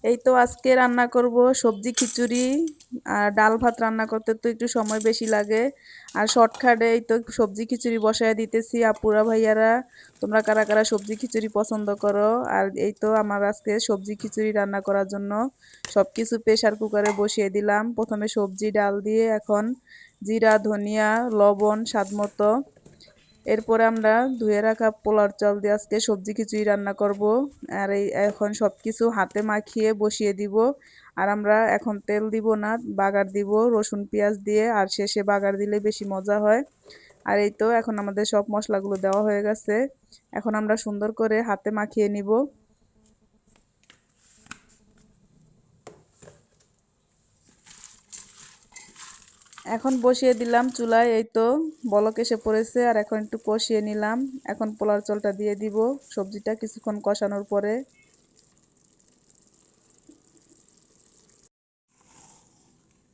এই তো আজকে রান্না করব সবজি খিচুড়ি। আর ডাল ভাত রান্না করতে তো একটু সময় বেশি লাগে। আর শর্টকাটে এই তো সবজি খিচুড়ি বসায় দিতেছি। আপুরা ভাইয়ারা, তোমরা কারা কারা সবজি খিচুড়ি পছন্দ করো? আর এই তো আমার আজকে সবজি খিচুড়ি রান্না করার জন্য সবকিছু প্রেসার কুকারে বসিয়ে দিলাম। প্রথমে সবজি ডাল দিয়ে এখন জিরা, ধনিয়া, লবণ স্বাদ মতো। এরপরে আমরা ধুয়ে রাখা পোলার চাল দিয়ে আজকে সবজি খিচুড়ি রান্না করব। আর এই এখন সবকিছু হাতে মাখিয়ে বসিয়ে দিব। আর আমরা এখন তেল দিব না, বাগার দিব রসুন পেঁয়াজ দিয়ে, আর শেষে বাগার দিলে বেশি মজা হয়। আর এই তো এখন আমাদের সব মশলাগুলো দেওয়া হয়ে গেছে। এখন আমরা সুন্দর করে হাতে মাখিয়ে নিব। এখন বসিয়ে দিলাম চুলায়, এই তো বলক এসে পড়েছে। আর এখন একটু কষিয়ে নিলাম। এখন পোলার চালটা দিয়ে দিব সবজিটা কিছুক্ষণ কষানোর পরে।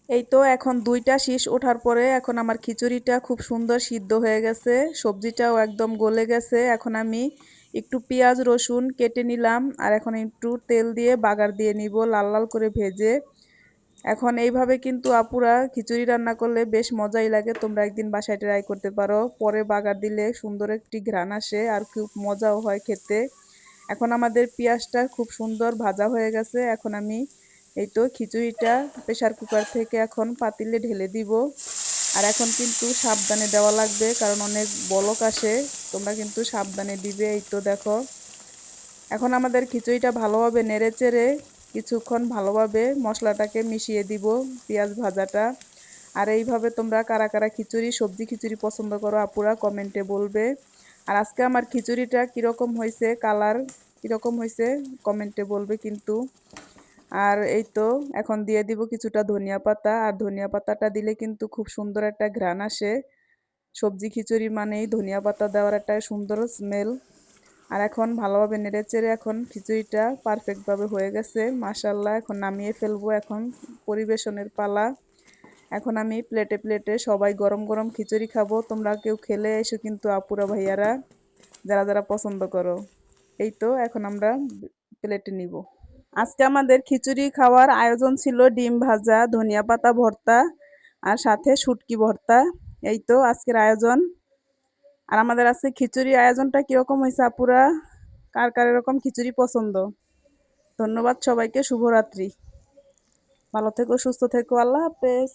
এই তো এখন দুইটা শীষ ওঠার পরে এখন আমার খিচুড়িটা খুব সুন্দর সিদ্ধ হয়ে গেছে। সবজিটাও একদম গলে গেছে। এখন আমি একটু পেঁয়াজ রসুন কেটে নিলাম। আর এখন একটু তেল দিয়ে বাগার দিয়ে নিব লাল লাল করে ভেজে। এখন এইভাবে কিন্তু আপুরা খিচুড়ি রান্না করলে বেশ মজাই লাগে। তোমরা একদিন বাসায় ট্রাই করতে পারো। পরে বাগার দিলে সুন্দর একটি ঘ্রাণ আসে আর খুব মজাও হয় খেতে। এখন আমাদের পেঁয়াজটা খুব সুন্দর ভাজা হয়ে গেছে। এখন আমি এই তো খিচুড়িটা প্রেসার কুকার থেকে এখন পাতিলে ঢেলে দিব। আর এখন কিন্তু সাবধানে দেওয়া লাগবে, কারণ অনেক বলক আসে। তোমরা কিন্তু সাবধানে দিবে। এই তো দেখো, এখন আমাদের খিচুড়িটা ভালোভাবে নেড়ে চেড়ে কিছুক্ষণ ভালোভাবে মশলাটাকে মিশিয়ে দিব, পেঁয়াজ ভাজাটা। আর এইভাবে তোমরা কারা কারা খিচুড়ি সবজি খিচুড়ি পছন্দ করো আপুরা কমেন্টে বলবে। আর আজকে আমার খিচুড়িটা কীরকম হয়েছে, কালার কীরকম হয়েছে কমেন্টে বলবে কিন্তু। আর এই তো এখন দিয়ে দিব কিছুটা ধনিয়া পাতা। আর ধনিয়া পাতাটা দিলে কিন্তু খুব সুন্দর একটা ঘ্রাণ আসে। সবজি খিচুড়ি মানেই ধনিয়া পাতা দেওয়ার একটা সুন্দর স্মেল। আর এখন ভালোভাবে নেড়েচেড়ে এখন খিচুড়িটা পারফেক্টভাবে হয়ে গেছে মাশাল্লাহ। এখন নামিয়ে ফেলবো, এখন পরিবেশনের পালা। এখন আমি প্লেটে প্লেটে সবাই গরম গরম খিচুড়ি খাবো। তোমরা কেউ খেলে এসো কিন্তু আপুরা ভাইয়ারা, যারা যারা পছন্দ করো। এই তো এখন আমরা প্লেটে নিব। আজকে আমাদের খিচুড়ি খাওয়ার আয়োজন ছিল ডিম ভাজা, ধনিয়া পাতা ভর্তা, আর সাথে শুটকি ভর্তা। এই তো আজকের আয়োজন। আর আমাদের আজকে খিচুড়ি আয়োজনটা কিরকম হয়েছে আপুরা? কার কার এরকম খিচুড়ি পছন্দ? ধন্যবাদ সবাইকে, শুভরাত্রি। ভালো থেকো, সুস্থ থেকো, আল্লাহ হাফেজ।